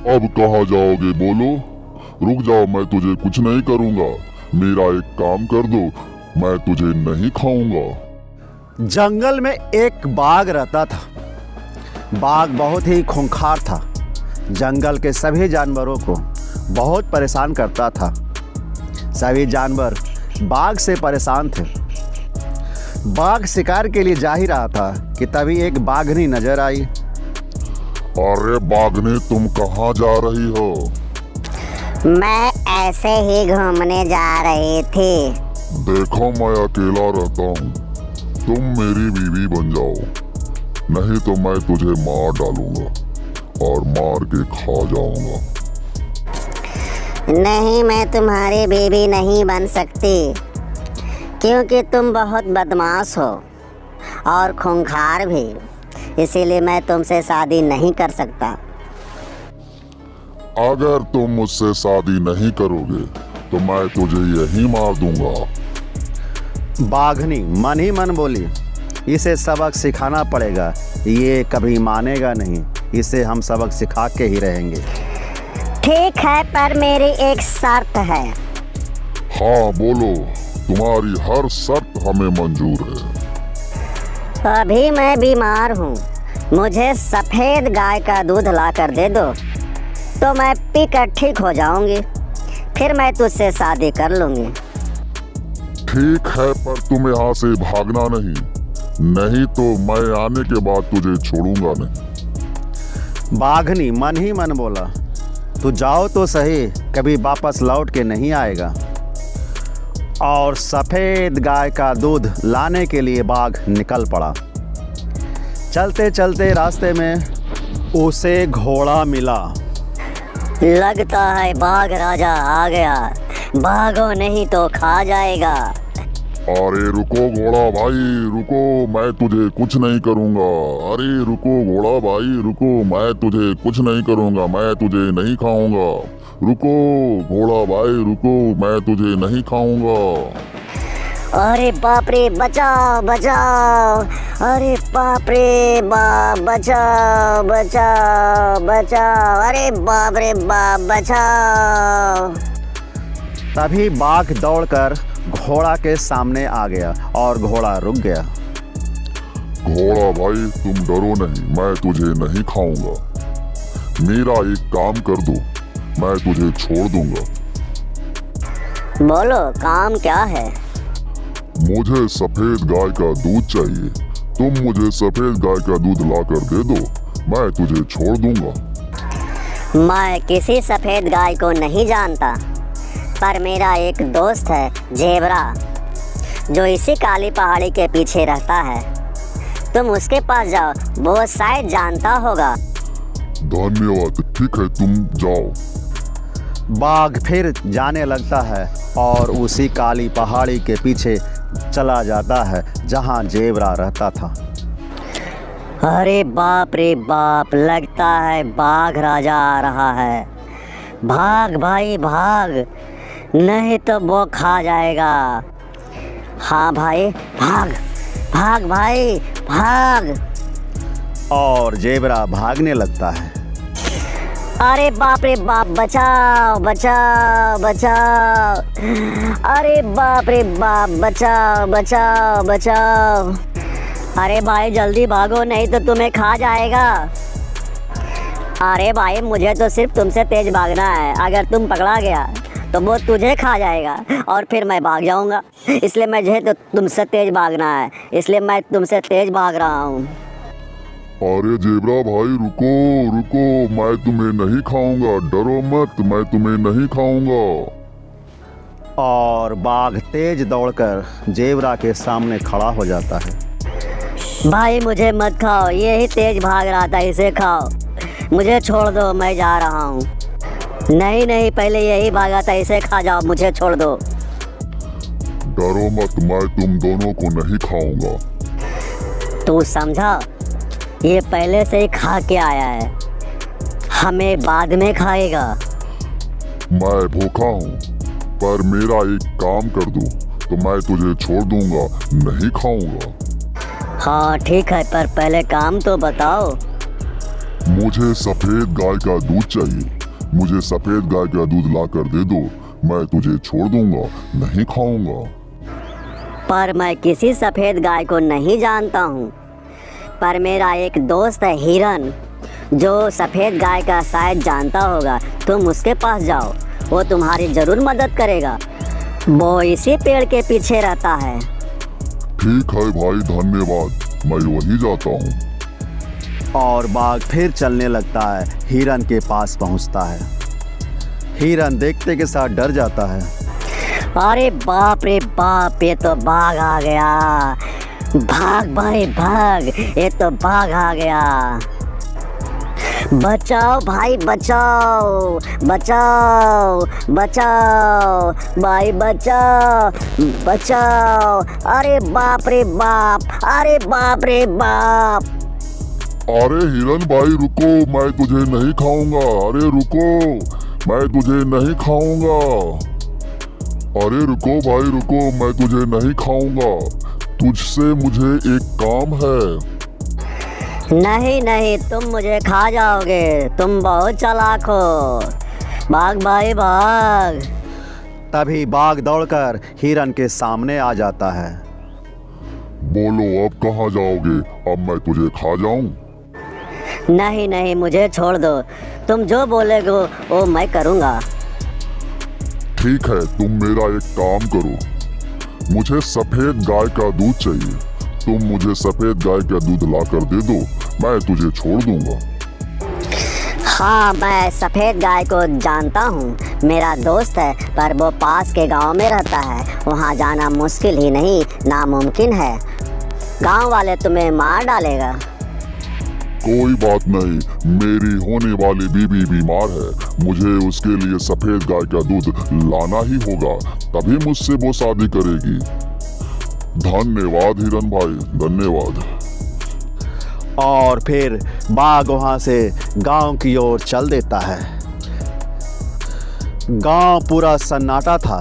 अब कहाँ जाओगे बोलो? रुक जाओ, मैं तुझे कुछ नहीं करूँगा। मेरा एक काम कर दो, मैं तुझे नहीं खाऊंगा। जंगल में एक बाघ रहता था। बाघ बहुत ही खूंखार था। जंगल के सभी जानवरों को बहुत परेशान करता था। सभी जानवर बाघ से परेशान थे। बाघ शिकार के लिए जा ही रहा था कि तभी एक बाघनी नजर आई। अरे बाघनी, तुम कहाँ जा रही हो? मैं ऐसे ही घूमने जा रही थी। देखो, मैं अकेला रहता हूँ, तुम मेरी बीवी बन जाओ, नहीं तो मैं तुझे मार डालूंगा और मार के खा जाऊंगा। नहीं, मैं तुम्हारी बीवी नहीं बन सकती, क्योंकि तुम बहुत बदमाश हो और खूंखार भी। इसीलिए मैं तुमसे शादी नहीं कर सकता। अगर तुम मुझसे शादी नहीं करोगे तो मैं तुझे यहीं मार दूंगा। बाघनी मन ही मन बोली, इसे सबक सिखाना पड़ेगा, ये कभी मानेगा नहीं, इसे हम सबक सिखा के ही रहेंगे। ठीक है, पर मेरी एक शर्त है। हाँ बोलो, तुम्हारी हर शर्त हमें मंजूर है। अभी मैं बीमार हूँ, मुझे सफ़ेद गाय का दूध ला कर दे दो तो मैं पीकर ठीक हो जाऊंगी। फिर मैं तुझसे शादी कर लूंगी। ठीक है, पर तुम यहाँ से भागना नहीं, नहीं तो मैं आने के बाद तुझे छोड़ूंगा नहीं। बाघनी मन ही मन बोला, तू जाओ तो सही, कभी वापस लौट के नहीं आएगा। और सफ़ेद गाय का दूध लाने के लिए बाघ निकल पड़ा। चलते चलते रास्ते में उसे घोड़ा मिला। लगता है बाघ राजा आ गया, भागो नहीं तो खा जाएगा। अरे रुको घोड़ा भाई, रुको, मैं तुझे कुछ नहीं करूँगा। अरे रुको घोड़ा भाई, रुको, मैं तुझे कुछ नहीं करूँगा, मैं तुझे नहीं खाऊंगा। रुको घोड़ा भाई, रुको, मैं तुझे नहीं खाऊंगा। अरे बाप रे, बचाओ बचाओ! अरे बाप रे बाप, बचाओ बचाओ बचाओ! अरे बाप रे बाप, बचाओ! तभी बाघ दौड़कर घोड़ा के सामने आ गया और घोड़ा रुक गया। घोड़ा भाई, तुम डरो नहीं, मैं तुझे नहीं खाऊंगा। मेरा एक काम कर दो, मैं तुझे छोड़ दूंगा। बोलो, काम क्या है? मुझे सफेद गाय का दूध चाहिए, तुम मुझे सफेद गाय का दूध ला कर दे दो, मैं तुझे छोड़ दूंगा। मैं किसी सफ़ेद गाय को नहीं जानता, पर मेरा एक दोस्त है जेबरा, जो इसी काली पहाड़ी के पीछे रहता है। तुम उसके पास जाओ, वो शायद जानता होगा। धन्यवाद, ठीक है, तुम जाओ। बाघ फिर जाने लगता है और उसी काली पहाड़ी के पीछे चला जाता है जहाँ जेबरा रहता था। अरे बाप रे बाप, लगता है बाघ राजा आ रहा है। भाग भाई भाग, नहीं तो वो खा जाएगा। हाँ भाई, भाग भाग भाई भाग! और जेबरा भागने लगता है। अरे बाप रे बाप, बचाओ बचाओ बचाओ! अरे बाप रे बाप, बचाओ बचाओ बचाओ! अरे भाई जल्दी भागो, नहीं तो तुम्हें खा जाएगा। अरे भाई, मुझे तो सिर्फ तुमसे तेज भागना है, अगर तुम पकड़ा गया तो वो तुझे खा जाएगा और फिर मैं भाग जाऊंगा। इसलिए मुझे तो तुमसे तेज भागना है, इसलिए मैं तुमसे तेज भाग रहा हूँ। अरे जेबरा भाई, रुको रुको, मैं तुम्हें नहीं खाऊंगा, डरो मत, मैं तुम्हें नहीं खाऊंगा। और बाघ तेज दौड़कर जेबरा के सामने खड़ा हो जाता है। भाई मुझे मत खाओ, ये ही तेज भाग रहा था, इसे खाओ। मुझे छोड़ दो, मैं जा रहा हूँ। नहीं नहीं, पहले यही भागा था, इसे खा जाओ, मुझे छोड़ दो। डरो मत, मैं तुम दोनों को नहीं खाऊंगा। तू समझा, ये पहले से ही खा के आया है, हमें बाद में खाएगा। मैं भूखा हूँ, पर मेरा एक काम कर दो तो मैं तुझे छोड़ दूंगा, नहीं खाऊंगा। हाँ ठीक है, पर पहले काम तो बताओ। मुझे सफेद गाय का दूध चाहिए। मुझे सफेद गाय का दूध ला कर दे दो, मैं तुझे छोड़ दूंगा, नहीं खाऊंगा। पर मैं किसी सफ़ेद गाय को नहीं जानता हूँ, पर मेरा एक दोस्त है हिरन, जो सफ़ेद गाय का शायद जानता होगा। तुम उसके पास जाओ, वो तुम्हारी ज़रूर मदद करेगा। वो इसी पेड़ के पीछे रहता है। ठीक है भाई, धन्यवाद, मैं वही जाता हूँ। और बाघ फिर चलने लगता है, हिरन के पास पहुंचता है। हिरन देखते के साथ डर जाता है। अरे बाप रे बाप, ये तो बाघ आ गया। भाग भाई भाग, ये तो बाघ आ गया। बचाओ भाई बचाओ, बचाओ बचाओ भाई बचाओ, बचाओ। अरे बाप रे बाप, अरे बाप रे बाप। अरे हिरन भाई रुको, मैं तुझे नहीं खाऊंगा। अरे रुको, मैं तुझे नहीं खाऊंगा। अरे रुको भाई रुको, मैं तुझे नहीं खाऊंगा। तुझसे मुझे एक काम है। नहीं नहीं, तुम मुझे खा जाओगे, तुम बहुत चालाक हो। भाग भाई भाग। तभी बाघ दौड़कर हिरन के सामने आ जाता है। बोलो अब कहाँ जाओगे? अब मैं तुझे खा जाऊं? नहीं नहीं, मुझे छोड़ दो, तुम जो बोलेगे वो मैं करूँगा। ठीक है, तुम मेरा एक काम करो, मुझे सफेद गाय का दूध चाहिए। तुम मुझे सफेद गाय का दूध ला कर दे दो, मैं तुझे छोड़ दूंगा। हाँ, मैं सफ़ेद गाय को जानता हूँ, मेरा दोस्त है, पर वो पास के गांव में रहता है। वहाँ जाना मुश्किल ही नहीं, नामुमकिन है। गांव वाले तुम्हें मार डालेगा। कोई बात नहीं, मेरी होने वाली बीबी बीमार है, मुझे उसके लिए सफेद गाय का दूध लाना ही होगा, तभी मुझसे वो शादी करेगी। धन्यवाद हिरन भाई, धन्यवाद। और फिर बाघ वहाँ से गांव की ओर चल देता है। गांव पूरा सन्नाटा था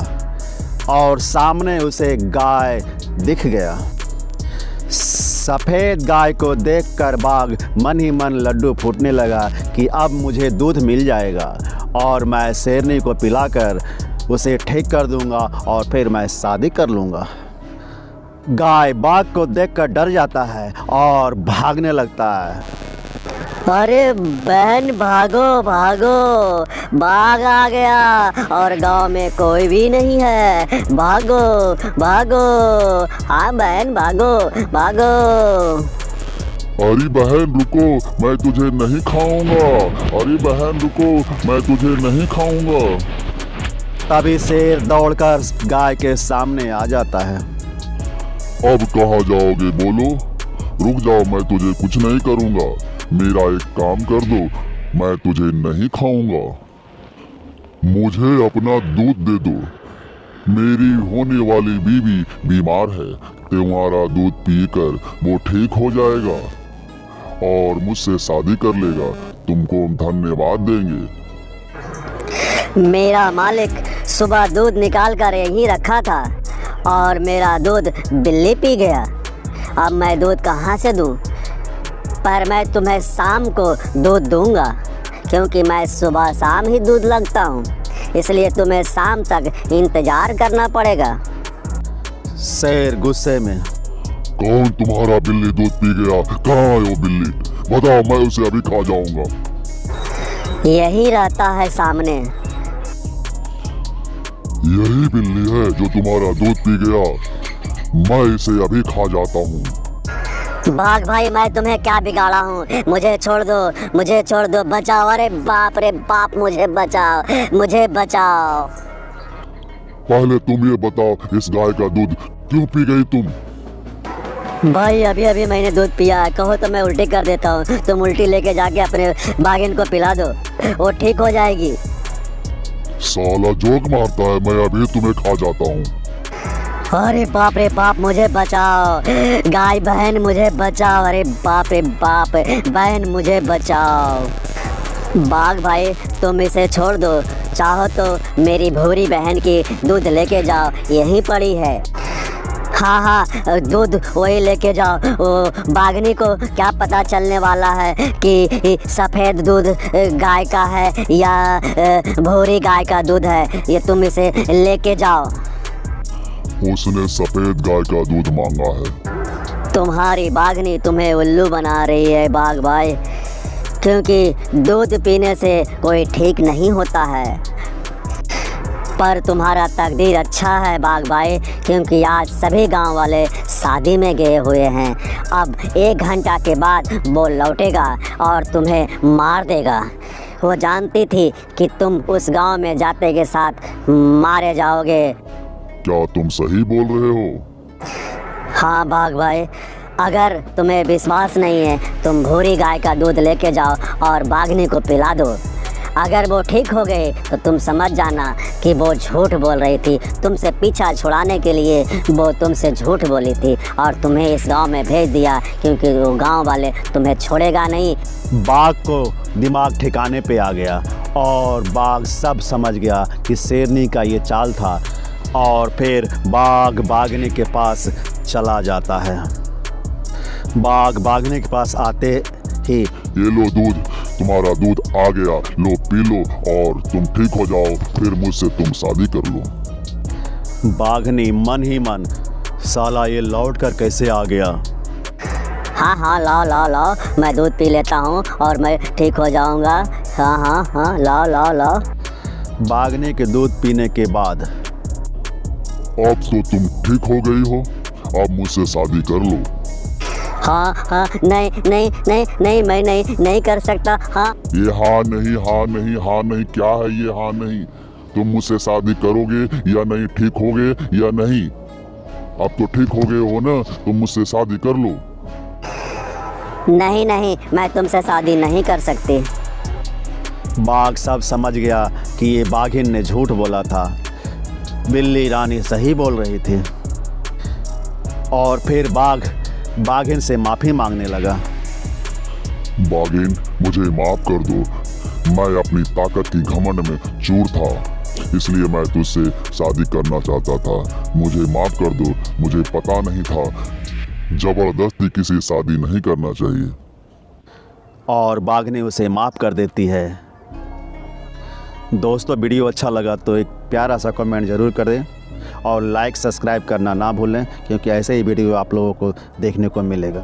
और सामने उसे गाय दिख गया। सफ़ेद गाय को देखकर बाघ मन ही मन लड्डू फूटने लगा कि अब मुझे दूध मिल जाएगा और मैं शेरनी को पिलाकर उसे ठीक कर दूंगा और फिर मैं शादी कर लूँगा। गाय बाघ को देखकर डर जाता है और भागने लगता है। अरे बहन भागो भागो, बाघ आ गया और गांव में कोई भी नहीं है। भागो भागो, हाँ बहन भागो भागो। अरे बहन रुको, मैं तुझे नहीं खाऊंगा। अरे बहन रुको, मैं तुझे नहीं खाऊंगा। तभी शेर दौड़कर गाय के सामने आ जाता है। अब कहाँ जाओगे बोलो? रुक जाओ, मैं तुझे कुछ नहीं करूंगा। मेरा एक काम कर दो, मैं तुझे नहीं खाऊंगा। मुझे अपना दूध दे दो, मेरी होने वाली बीवी बीमार है, तुम्हारा दूध पीकर वो ठीक हो जाएगा और मुझसे शादी कर लेगा, तुमको हम धन्यवाद देंगे। मेरा मालिक सुबह दूध निकाल कर यहीं रखा था और मेरा दूध बिल्ली पी गया। अब मैं दूध कहाँ से दूँ? पर मैं तुम्हें शाम को दूध दूंगा, क्योंकि मैं सुबह शाम ही दूध लगता हूँ, इसलिए तुम्हें शाम तक इंतजार करना पड़ेगा। शेर गुस्से में, कौन तुम्हारा बिल्ली दूध पी गया? कहाँ है वो बिल्ली? बताओ, मैं उसे अभी खा जाऊंगा। यही रहता है सामने। यही बिल्ली है जो तुम्हारा दूध पी गया, मैं इसे अभी खा जाता हूँ। बाघ भाई, मैं तुम्हें क्या बिगाड़ा हूँ? मुझे छोड़ दो, मुझे छोड़ दो, बचाओ। अरे बाप रे बाप, मुझे बचाओ, मुझे बचाओ। पहले तुम ये बताओ, इस गाय का दूध क्यों पी गई तुम? भाई अभी अभी मैंने दूध पिया है, कहो तो मैं उल्टी कर देता हूँ। तुम उल्टी लेके जाके अपने बाघिन को पिला दो, वो ठीक हो जाएगी। साला जोक मारता है, मैं अभी तुम्हें खा जाता हूँ। अरे बाप रे बाप, मुझे बचाओ। गाय बहन मुझे बचाओ। अरे बाप रे बाप, बहन मुझे बचाओ। बाघ भाई तुम इसे छोड़ दो, चाहो तो मेरी भूरी बहन की दूध लेके जाओ, यहीं पड़ी है। हाँ हाँ, दूध वही लेके जाओ। वो बागनी को क्या पता चलने वाला है कि सफ़ेद दूध गाय का है या भूरी गाय का दूध है। ये तुम इसे लेके जाओ। उसने सफेद गाय का दूध मांगा है। तुम्हारी बागनी तुम्हें उल्लू बना रही है बाघ भाई, क्योंकि दूध पीने से कोई ठीक नहीं होता है। पर तुम्हारा तकदीर अच्छा है बाघ भाई, क्योंकि आज सभी गांव वाले शादी में गए हुए हैं। अब 1 घंटा के बाद वो लौटेगा और तुम्हें मार देगा। वो जानती थी कि तुम उस गांव में जाते के साथ मारे जाओगे। क्या तुम सही बोल रहे हो? हाँ बाघ भाई, अगर तुम्हें विश्वास नहीं है तुम भूरी गाय का दूध लेके जाओ और बाघनी को पिला दो। अगर वो ठीक हो गए तो तुम समझ जाना कि वो झूठ बोल रही थी। तुमसे पीछा छुड़ाने के लिए वो तुमसे झूठ बोली थी और तुम्हें इस गांव में भेज दिया, क्योंकि वो गांव वाले तुम्हें छोड़ेगा नहीं। बाघ को दिमाग ठिकाने पे आ गया और बाघ सब समझ गया कि शेरनी का ये चाल था। और फिर बाघ बाघनी के पास चला जाता है। बाघ बाघनी के पास आते ही, ये लो दूध, तुम्हारा दूध आ गया, लो पी लो और तुम ठीक हो जाओ, फिर मुझसे तुम शादी कर लो। बाघनी मन ही मन, साला ये लौट कर कैसे आ गया। हाँ हाँ, लाओ लाओ लाओ, मैं दूध पी लेता हूँ और मैं ठीक हो जाऊँगा। हाँ हाँ हाँ, लाओ लाओ लाओ। बाघनी के दूध पीने के बाद, अब तो तुम ठीक हो गई हो, अब मुझसे शादी कर लो। हाँ हाँ, नहीं नहीं नहीं नहीं, मैं नहीं कर सकता। हाँ ये हाँ नहीं, हाँ नहीं, हाँ नहीं, क्या है ये हाँ नहीं? तुम मुझसे शादी करोगे या नहीं, ठीक होगे या नहीं? अब तो ठीक हो गए हो ना, तुम मुझसे शादी कर लो। नहीं नहीं, मैं तुमसे शादी नहीं कर सकती। बाघ सब समझ गया कि ये बाघिन ने झूठ बोला था, बिल्ली रानी सही बोल रही थी। और फिर बाघ बाघिन से माफ़ी मांगने लगा। बागिन, मुझे माफ कर दो, मैं अपनी ताकत की घमंड में चूर था, इसलिए मैं तुझसे शादी करना चाहता था। मुझे माफ कर दो, मुझे पता नहीं था, जबरदस्ती किसी शादी नहीं करना चाहिए। और बाघिन उसे माफ़ कर देती है। दोस्तों, वीडियो अच्छा लगा तो एक प्यारा सा कमेंट ज़रूर करें और लाइक सब्सक्राइब करना ना भूलें, क्योंकि ऐसे ही वीडियो आप लोगों को देखने को मिलेगा।